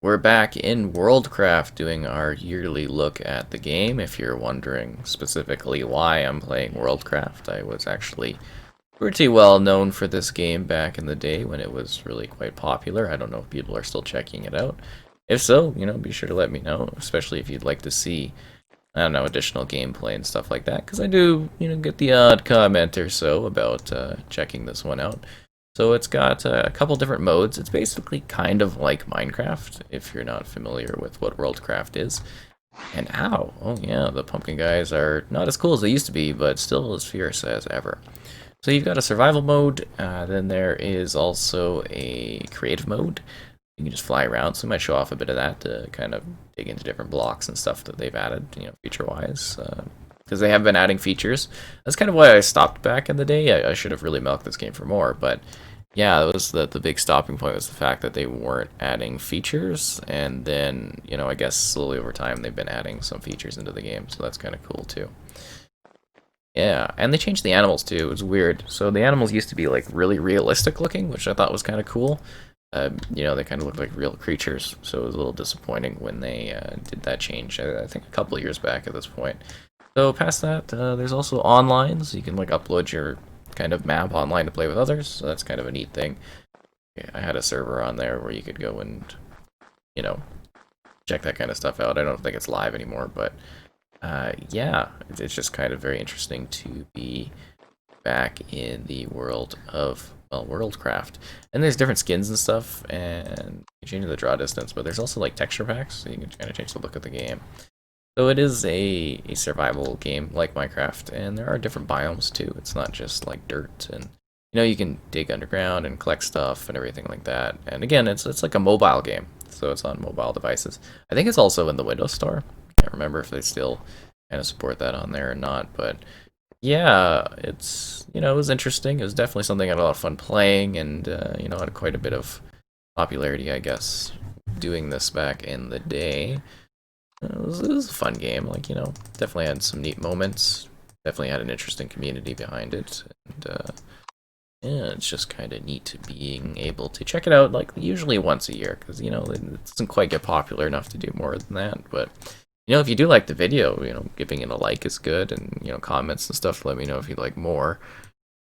We're back in Worldcraft doing our yearly look at the game. If you're wondering specifically why I'm playing Worldcraft, I was actually pretty well known for this game back in the day when it was really quite popular. I don't know if people are still checking it out. If so, be sure to let me know, especially if you'd like to see, I don't know, additional gameplay and stuff like that, because I do, get the odd comment or so about checking this one out. So it's got a couple different modes. It's basically kind of like Minecraft, if you're not familiar with what Worldcraft is. And ow, oh yeah, the pumpkin guys are not as cool as they used to be, but still as fierce as ever. So you've got a survival mode, then there is also a creative mode. You can just fly around, so I might show off a bit of that to kind of dig into different blocks and stuff that they've added, feature-wise. Because they have been adding features. That's kind of why I stopped back in the day. I should have really milked this game for more, but yeah, that was the big stopping point was the fact that they weren't adding features, and then, I guess slowly over time they've been adding some features into the game, so that's kind of cool too. Yeah, and they changed the animals too. It was weird. So the animals used to be like really realistic looking, which I thought was kind of cool. They kind of look like real creatures, so it was a little disappointing when they did that change. I think a couple of years back at this point. So past that, there's also online, so you can like upload your kind of map online to play with others. So that's kind of a neat thing. Yeah, I had a server on there where you could go and, you know, check that kind of stuff out. I don't think it's live anymore, but yeah, it's just kind of very interesting to be back in the world of, well, Worldcraft. And there's different skins and stuff, and you change the draw distance, but there's also like texture packs, so you can kind of change the look of the game. So it is a survival game like Minecraft, and there are different biomes too. It's not just like dirt, and you can dig underground and collect stuff and everything like that. And again, it's like a mobile game, so it's on mobile devices. I think it's also in the Windows Store. Can't remember if they still kind of support that on there or not, but yeah, it's it was interesting. It was definitely something I had a lot of fun playing, and had quite a bit of popularity, I guess, doing this back in the day. It was a fun game. Like, definitely had some neat moments. Definitely had an interesting community behind it. And, yeah, it's just kind of neat being able to check it out, like, usually once a year. Because, it doesn't quite get popular enough to do more than that. But, if you do like the video, giving it a like is good. And, comments and stuff, let me know if you'd like more.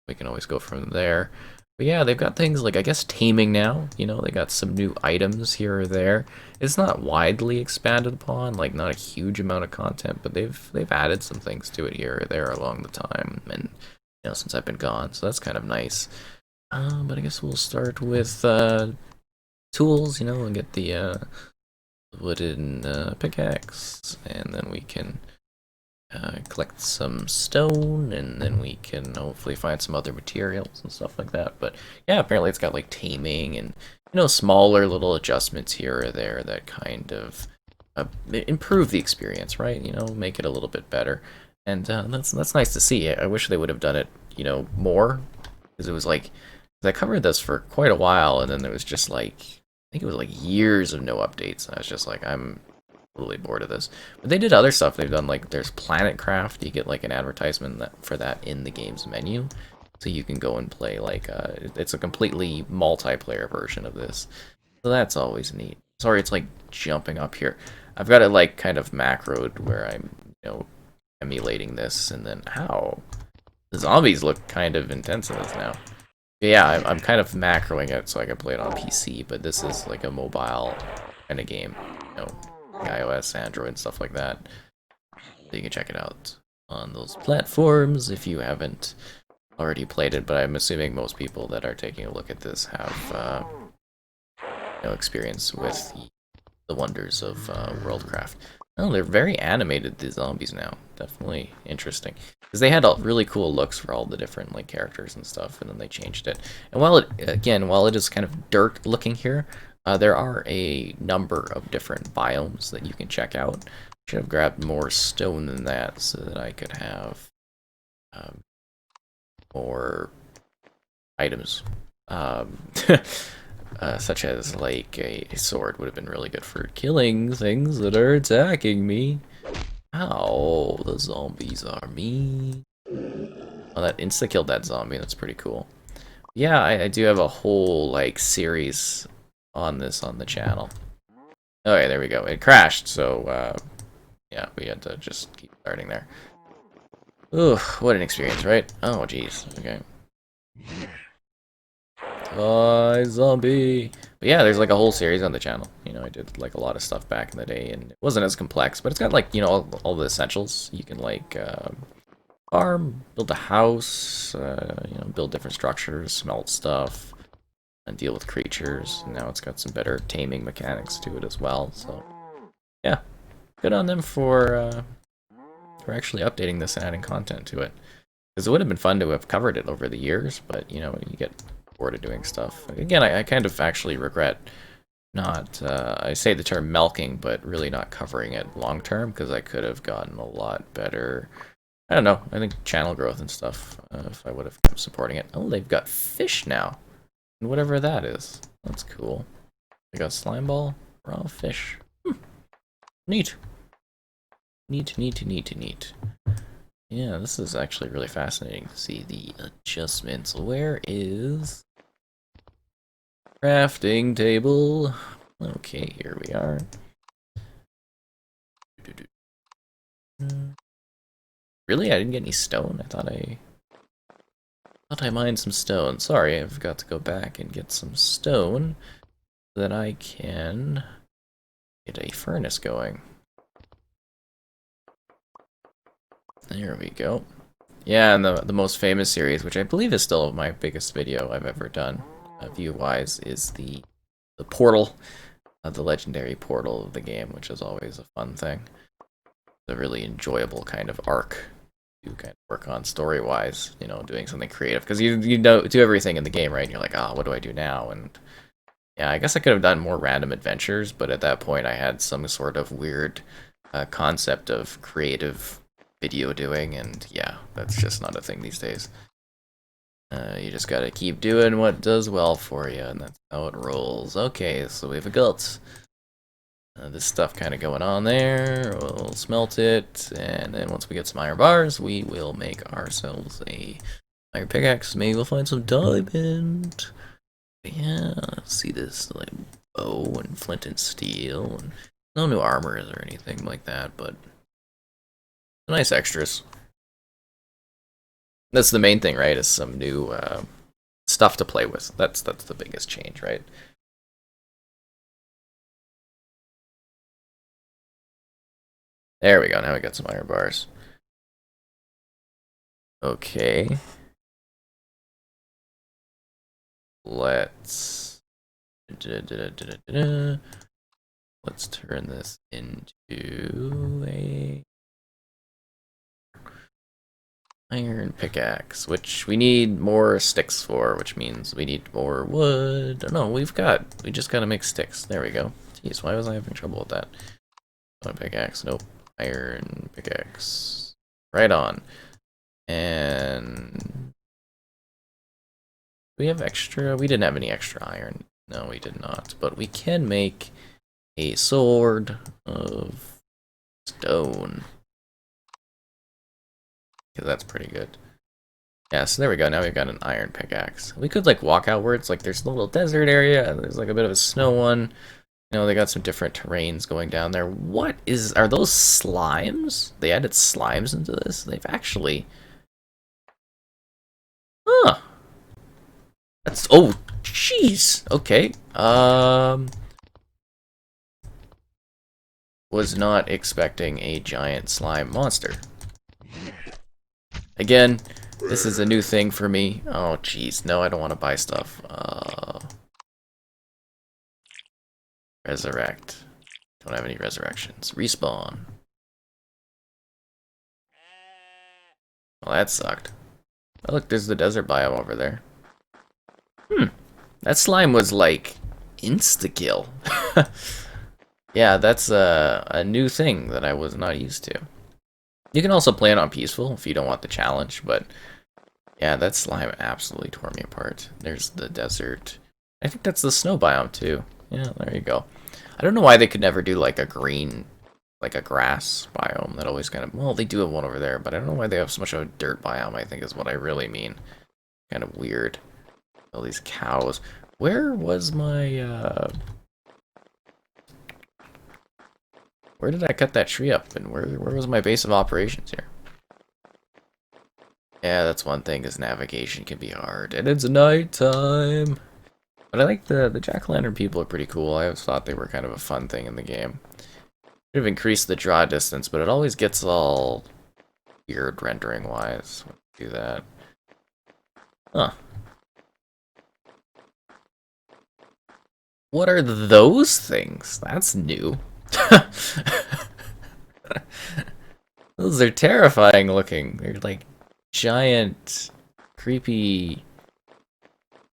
We can always go from there. But yeah, they've got things like, I guess, taming now. They got some new items here or there. It's not widely expanded upon, like not a huge amount of content, but they've added some things to it here or there along the time, and since I've been gone, so that's kind of nice. But I guess we'll start with tools, and get the wooden pickaxe, and then we can collect some stone, and then we can hopefully find some other materials and stuff like that. But yeah, apparently it's got like taming and smaller little adjustments here or there that kind of improve the experience, right? Make it a little bit better, and that's nice to see. I wish they would have done it, more, because it was like, 'cause I covered this for quite a while, and then there was just like, I think it was like years of no updates. I was just like, I'm really bored of this. But they did other stuff. They've done like, there's Planet Craft. You get like an advertisement for that in the game's menu, so you can go and play like it's a completely multiplayer version of this. So that's always neat. Sorry, it's like jumping up here. I've got it like kind of macroed where I'm emulating this, and then how the zombies look kind of intense in this now. But yeah, I'm kind of macroing it so I can play it on PC, but this is like a mobile kind of game. iOS, Android, stuff like that. So you can check it out on those platforms if you haven't already played it, but I'm assuming most people that are taking a look at this have experience with the wonders of Worldcraft. Oh, they're very animated, the zombies now. Definitely interesting. Because they had really cool looks for all the different like characters and stuff, and then they changed it. And while it is kind of dirt looking here, there are a number of different biomes that you can check out. Should have grabbed more stone than that so that I could have more items. Um, such as like a sword would have been really good for killing things that are attacking me. Ow, the zombies are mean. Oh, that insta-killed that zombie. That's pretty cool. Yeah, I do have a whole like series on this on the channel. Oh yeah, there we go. It crashed, so yeah, we had to just keep starting there. Ooh, what an experience, right? Oh jeez. Okay. Die, zombie. But yeah, there's like a whole series on the channel. You know, I did like a lot of stuff back in the day, and it wasn't as complex, but it's got like, you know, all the essentials. You can like farm, build a house, you know, build different structures, smelt stuff, and deal with creatures. And now it's got some better taming mechanics to it as well. So yeah, good on them for actually updating this and adding content to it. Because it would have been fun to have covered it over the years, but you know, you get bored of doing stuff. Again, I kind of actually regret not, I say the term milking, but really not covering it long term, because I could have gotten a lot better. I don't know, I think channel growth and stuff, if I would have kept supporting it. Oh, they've got fish now, and whatever that is. That's cool. They got slime ball, raw fish. Neat. Neat, neat, neat, neat. Yeah, this is actually really fascinating to see the adjustments. Where is crafting table? Okay, here we are. Really? I didn't get any stone? I thought I mined some stone. Sorry, I've got to go back and get some stone so that I can get a furnace going. There we go. Yeah, and the most famous series, which I believe is still my biggest video I've ever done, view-wise, is the portal, the legendary portal of the game, which is always a fun thing. It's a really enjoyable kind of arc to kind of work on story-wise, you know, doing something creative, because you know, do everything in the game, right? And you're like, oh, what do I do now? And yeah, I guess I could have done more random adventures, but at that point I had some sort of weird concept of creative video doing, and yeah, that's just not a thing these days. You just gotta keep doing what does well for you, and that's how it rolls. Okay, so we've got this stuff kind of going on there. We'll smelt it, and then once we get some iron bars, we will make ourselves a iron pickaxe. Maybe we'll find some diamond. Yeah, see this like bow and flint and steel, and no new armors or anything like that, but nice extras. That's the main thing, right? Is some new stuff to play with. That's the biggest change, right? There we go. Now we got some iron bars. Okay. Let's let's turn this into a iron pickaxe, which we need more sticks for, which means we need more wood. Oh, no, we just gotta make sticks. There we go. Jeez, why was I having trouble with that? Iron pickaxe, nope. Iron pickaxe. Right on. And we have extra? We didn't have any extra iron. No, we did not. But we can make a sword of stone. Because that's pretty good. Yeah, so there we go. Now we've got an iron pickaxe. We could like walk outwards. Like there's a little desert area. And there's like a bit of a snow one. You know, they got some different terrains going down there. Are those slimes? They added slimes into this? They've actually... Huh. That's, oh, jeez. Okay. Was not expecting a giant slime monster. Again, this is a new thing for me. Oh, jeez. No, I don't want to buy stuff. Resurrect. Don't have any resurrections. Respawn. Well, that sucked. Oh, look, there's the desert biome over there. That slime was like insta-kill. Yeah, that's a new thing that I was not used to. You can also play it on peaceful if you don't want the challenge, but yeah, that slime absolutely tore me apart. There's the desert. I think that's the snow biome too. Yeah, there you go. I don't know why they could never do like a green, like a grass biome. That always kind of, well, they do have one over there, but I don't know why they have so much of a dirt biome, I think is what I really mean. Kind of weird. All these cows. Where was my, Where did I cut that tree up, and where was my base of operations here? Yeah, that's one thing, is navigation can be hard, and it's nighttime. But I like the jack-o'-lantern people are pretty cool. I always thought they were kind of a fun thing in the game. Should have increased the draw distance, but it always gets all weird rendering-wise when you do that. Huh. What are those things? That's new. Those are terrifying looking. They're like giant, creepy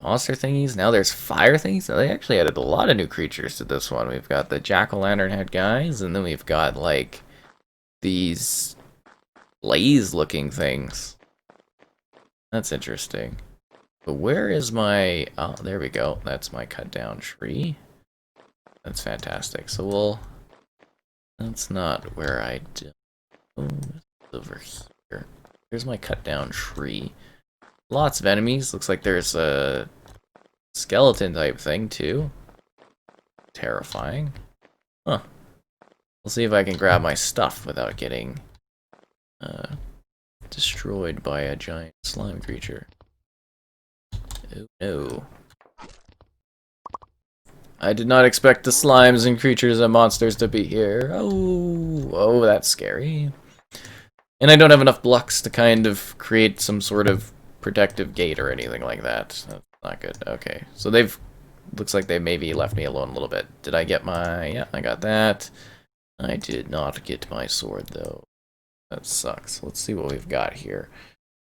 monster thingies. Now there's fire things. They actually added a lot of new creatures to this one. We've got the jack-o'-lantern head guys, and then we've got like these blaze looking things. That's interesting. But where is my... Oh, there we go. That's my cut down tree. That's fantastic. So we'll... That's not where I do. Oh, it's over here. Here's my cut down tree. Lots of enemies. Looks like there's a skeleton type thing too. Terrifying. Huh. We'll see if I can grab my stuff without getting destroyed by a giant slime creature. Oh no. I did not expect the slimes and creatures and monsters to be here. Oh, that's scary. And I don't have enough blocks to kind of create some sort of protective gate or anything like that. That's not good. Okay, so looks like they maybe left me alone a little bit. Did I get my... Yeah, I got that. I did not get my sword, though. That sucks. Let's see what we've got here.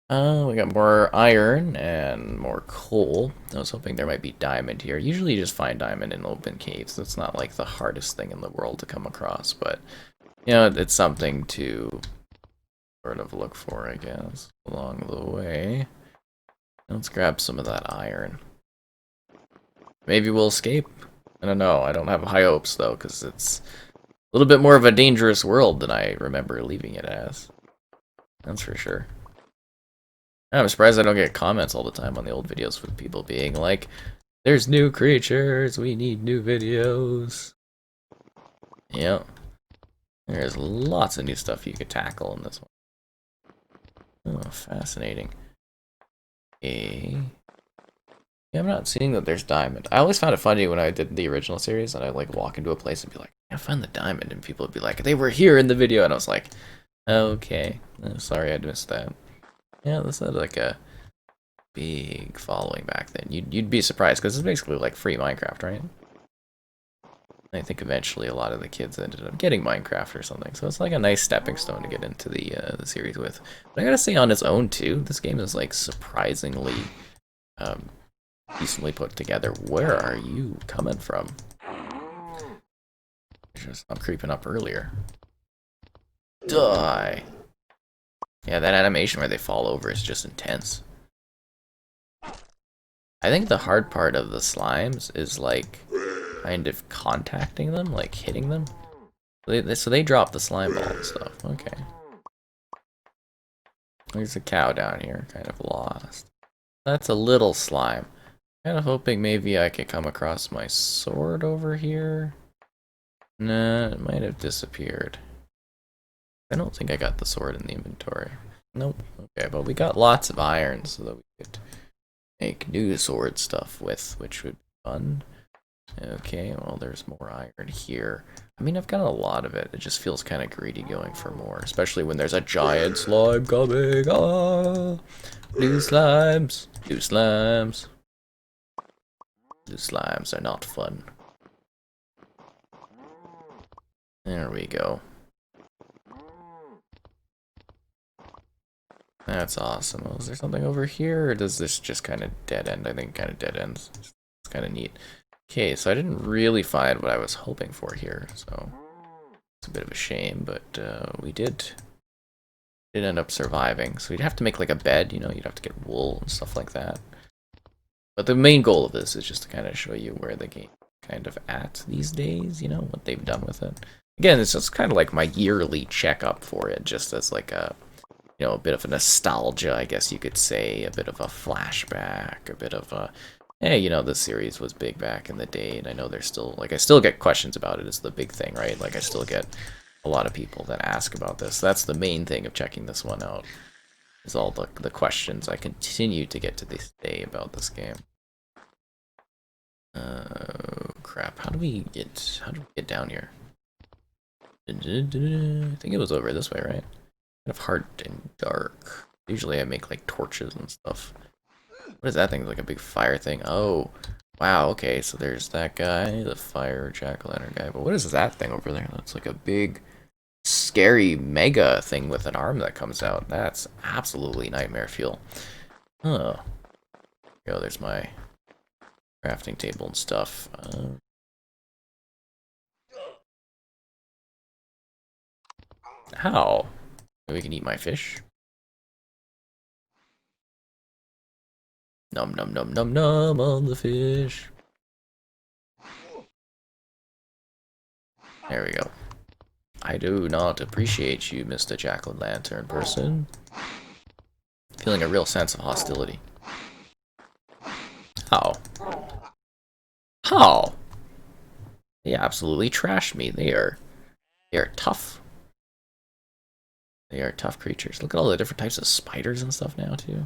We got more iron and more coal. I was hoping there might be diamond here. Usually you just find diamond in open caves. That's not like the hardest thing in the world to come across, but you know, it's something to sort of look for, I guess, along the way. Let's grab some of that iron. Maybe we'll escape. I don't know. I don't have high hopes though, because it's a little bit more of a dangerous world than I remember leaving it as. That's for sure. I'm surprised I don't get comments all the time on the old videos with people being like, there's new creatures, we need new videos. Yep. There's lots of new stuff you could tackle in this one. Oh, fascinating. Okay. Yeah, I'm not seeing that there's diamond. I always found it funny when I did the original series, and I'd like walk into a place and be like, I found the diamond, and people would be like, they were here in the video, and I was like, okay. Sorry I missed that. Yeah, this had like a big following back then. You'd be surprised because it's basically like free Minecraft, right? I think eventually a lot of the kids ended up getting Minecraft or something, so it's like a nice stepping stone to get into the series with. But I gotta say, on its own too, this game is like surprisingly decently put together. Where are you coming from? I'm creeping up earlier. Die. Yeah, that animation where they fall over is just intense. I think the hard part of the slimes is like kind of contacting them, like hitting them. So they drop the slime ball and stuff. Okay. There's a cow down here, kind of lost. That's a little slime. Kind of hoping maybe I could come across my sword over here. Nah, it might have disappeared. I don't think I got the sword in the inventory. Nope. Okay, but we got lots of iron so that we could make new sword stuff with, which would be fun. Okay, well, there's more iron here. I mean, I've got a lot of it. It just feels kind of greedy going for more, especially when there's a giant slime coming. Ah! New slimes. New slimes. New slimes are not fun. There we go. That's awesome. Oh, is there something over here, or does this just kind of dead end? I think it kind of dead ends. It's kind of neat. Okay, so I didn't really find what I was hoping for here, so it's a bit of a shame, but we did end up surviving. So we'd have to make like a bed, you know, you'd have to get wool and stuff like that. But the main goal of this is just to kind of show you where the game is kind of at these days, you know, what they've done with it. Again, it's just kind of like my yearly checkup for it, just as like a, you know, a bit of a nostalgia, I guess you could say, a bit of a flashback, a bit of a Hey, you know, this series was big back in the day, and I know there's still, like, I still get questions about it. It's the big thing, right? Like, I still get a lot of people that ask about this. That's the main thing of checking this one out, is all the questions I continue to get to this day about this game. Crap. How do we get down here? I think it was over this way, right? Kind of hard and dark. Usually I make, like, torches and stuff. What is that thing? Like a big fire thing? Oh, wow, okay, so there's that guy, the fire jack-o'-lantern guy. But what is that thing over there? That's like a big, scary mega thing with an arm that comes out. That's absolutely nightmare fuel. Huh. Yo, there's my crafting table and stuff. How? Maybe we can eat my fish? Num num num num num on the fish. There we go. I do not appreciate you, Mr. Jack-o'-lantern person. Feeling a real sense of hostility. How? How? They absolutely trashed me. They are tough. They are tough creatures. Look at all the different types of spiders and stuff now too.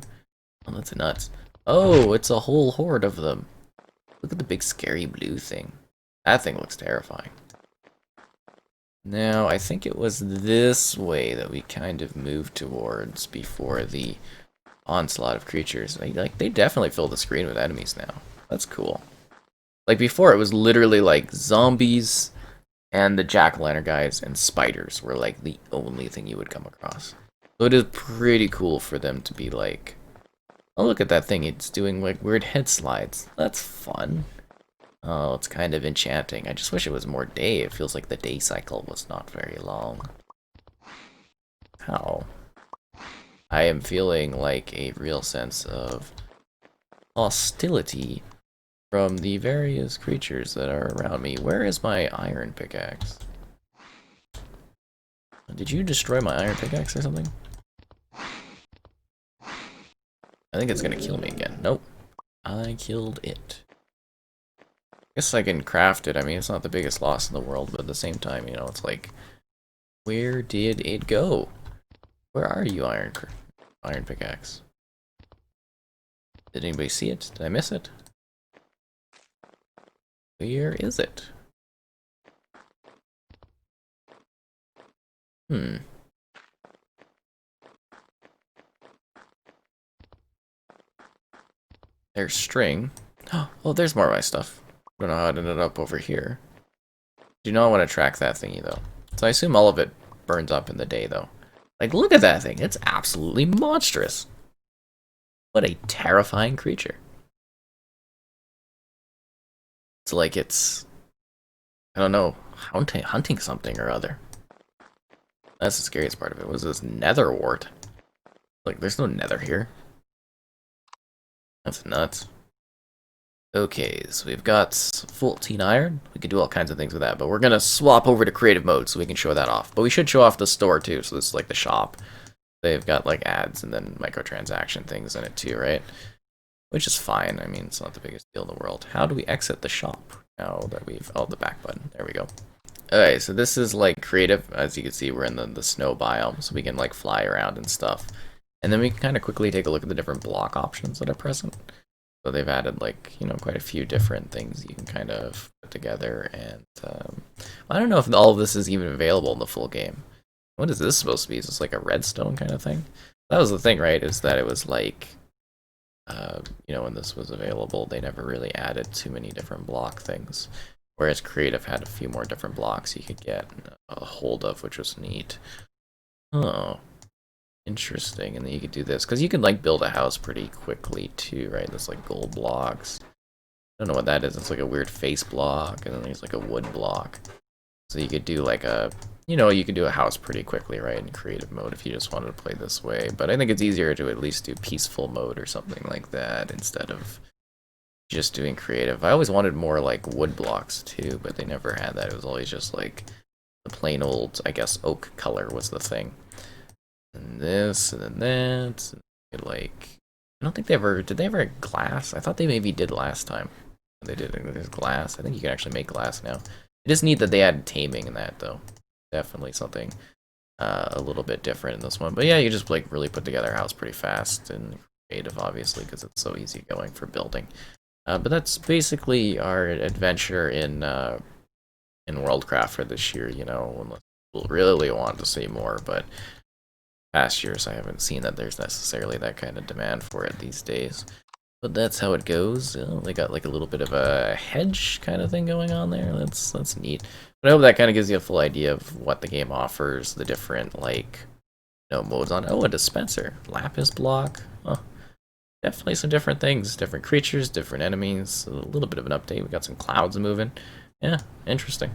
Oh, that's nuts. Oh, it's a whole horde of them. Look at the big scary blue thing. That thing looks terrifying. Now, I think it was this way that we kind of moved towards before the onslaught of creatures. Like they definitely fill the screen with enemies now. That's cool. Like before, it was literally like zombies and the jack-o'-lantern guys and spiders were like the only thing you would come across. So it is pretty cool for them to be like, oh, look at that thing. It's doing like weird head slides. That's fun. Oh, it's kind of enchanting. I just wish it was more day. It feels like the day cycle was not very long. How? I am feeling like a real sense of hostility from the various creatures that are around me. Where is my iron pickaxe? Did you destroy my iron pickaxe or something? I think it's gonna kill me again. Nope. I killed it. Guess I can craft it. I mean, it's not the biggest loss in the world, but at the same time, you know, it's like, where did it go? Where are you, iron pickaxe? Did anybody see it? Did I miss it? Where is it? Hmm. There's string. Oh, there's more of my stuff. I don't know how it ended up over here. Do not want to track that thingy, though. So I assume all of it burns up in the day, though. Like, look at that thing. It's absolutely monstrous. What a terrifying creature. It's like it's, I don't know, hunting something or other. That's the scariest part of it. Was this nether wart? Like, there's no nether here. That's nuts. Okay, so we've got 14 iron. We could do all kinds of things with that, but we're gonna swap over to creative mode so we can show that off. But we should show off the store too, so this is like the shop. They've got like ads and then microtransaction things in it too, right? Which is fine. I mean, it's not the biggest deal in the world. How do we exit the shop now that we've... Oh, the back button. There we go. Alright, so this is like creative. As you can see, we're in the snow biome, so we can like fly around and stuff. And then we can kind of quickly take a look at the different block options that are present. So they've added like, you know, quite a few different things you can kind of put together. And I don't know if all of this is even available in the full game. What is this supposed to be? Is this like a redstone kind of thing? That was the thing, right? Is that it was like, you know, when this was available, they never really added too many different block things. Whereas creative had a few more different blocks you could get a hold of, which was neat. Oh. Interesting, and then you could do this, because you can, like, build a house pretty quickly, too, right? There's, like, gold blocks. I don't know what that is. It's, like, a weird face block, and then there's, like, a wood block. So you could do, like, a... You know, you could do a house pretty quickly, right, in creative mode if you just wanted to play this way. But I think it's easier to at least do peaceful mode or something like that instead of just doing creative. I always wanted more, like, wood blocks, too, but they never had that. It was always just, like, the plain old, I guess, oak color was the thing. And this, and then that, and like I don't think they ever did. They ever have glass? I thought they maybe did last time. They did. There's glass. I think you can actually make glass now. It is neat that they added taming in that though. Definitely something a little bit different in this one. But yeah, you just like really put together a house pretty fast and creative, obviously, because it's so easy going for building. But that's basically our adventure in Worldcraft for this year. You know, unless people really want to see more, but past years I haven't seen that there's necessarily that kind of demand for it these days. But that's how it goes. They got like a little bit of a hedge kind of thing going on there. That's neat. But I hope that kind of gives you a full idea of what the game offers, the different like modes on. Oh, a dispenser, lapis block. Oh, definitely some different things, different creatures, different enemies. A little bit of an update. We got some clouds moving. Yeah, interesting.